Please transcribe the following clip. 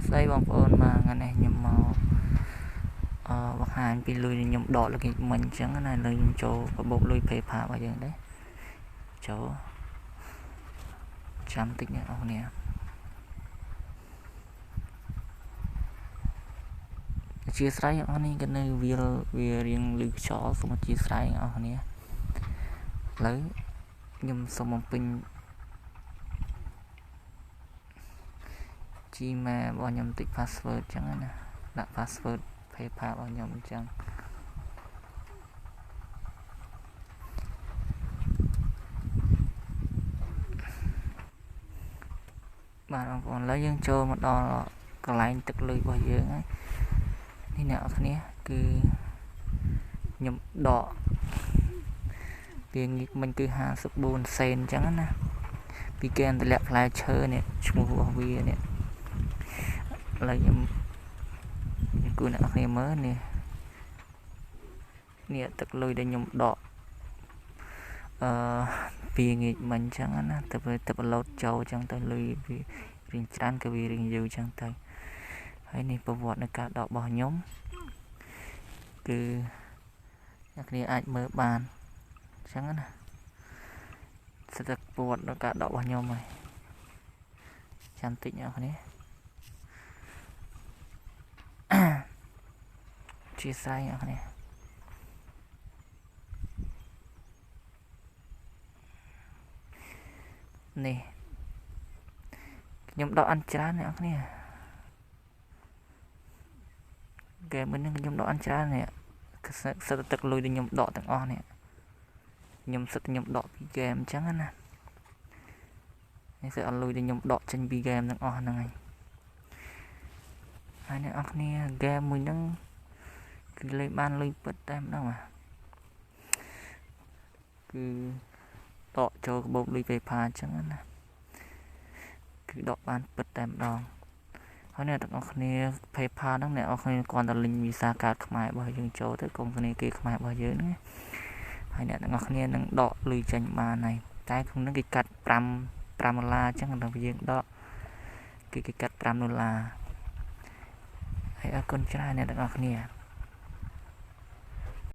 ស្ដីបងប្អូនមកថ្ងៃនេះខ្ញុំមកបង្ហាញពីលុយខ្ញុំដកលុយមិញអញ្ចឹងណាលុយខ្ញុំចូលបបោកលុយ PayPal របស់យើងដែរចូលចាំតិចអ្នកនរគ្នាអធិស្ឋានអ្នកនរនេះក៏នៅវារៀងលឺខ្យល់សូមអធិស្ឋានអ្នកនរគ្នាឥឡូវខ្ញុំសូមបំពេញ Gmail របស់ខ្ញុំតិច password អញ្ចឹងណាដាក់ password PayPal របស់ខ្ញុំអញ្ចឹងបាទបងប្អូនឥឡូវយើងចូលមកដល់កន្លែងទឹកលុយរបស់យើងហើយនេះអ្នកនរគ្នាគឺខ្ញុំដកវាងាកមិញគឺ54សេនអញ្ចឹងណាពីគេតម្លាក់ផ្លែឈើនេះឈ្មោះរបស់វានេះឥឡូវខ្ញុំគូអ្នកនរគ្នាមើលនេះទឹកលុយដែលខ្ញុំដកពីងាកមិញអញ្ចឹងណាទៅបឡូតចូលអញ្ចឹងទៅលុយវារៀងច្រើនក៏វារៀងយូរអញ្ចឹងទៅហើយនេះប្រវត្តិនៃការដករបស់ខ្ញុំគឺអ្នកគ្នាអាចមើលបានអញ្ចឹងណាស្ថិតប្រវត្តិនៃការដករបស់ខ្ញុំហើយចាំតិចអ្នកគ្នាជាស្រ័យអ្នកគ្នានេះខ្ញុំដកអានច្រើនអ្នកគ្នាហ្គេមនេះខ្ញុំដកអានច្រើននេះសិតទឹកលុយដែលខ្ញុំដកទាំងអស់នេះខ្ញុំដកពីហ្គេមអញ្ចឹងណានេះសិតអត់លុយដែលខ្ញុំដកចេញពីហ្គេមទាំងអស់ហ្នឹងហើយអ្នកគ្នាហ្គេមមួយហ្នឹងគឺលេងបានលុយពិតតែម្ដងគឺដកចូលកាបូបលុយ PayPal អញ្ចឹងណាគឺដកបានពិតតែម្ដងហើយអ្នកទាំងអស់គ្នា PayPal ហ្នឹងអ្នកនរគ្នាគ្រាន់តែលិញវីសាកាតខ្មែររបស់យើងចូលទៅកុំគ្នាគេខ្មែររបស់យើងហ្នឹងហើយអ្នកទាំងអស់គ្នានឹងដកលុយចេញបានហើយតែក្នុងហ្នឹងគេកាត់$5អញ្ចឹងដល់យើងដកគេកាត់$5ហើយអរគុណច្រើនអ្នកទាំងអស់គ្នា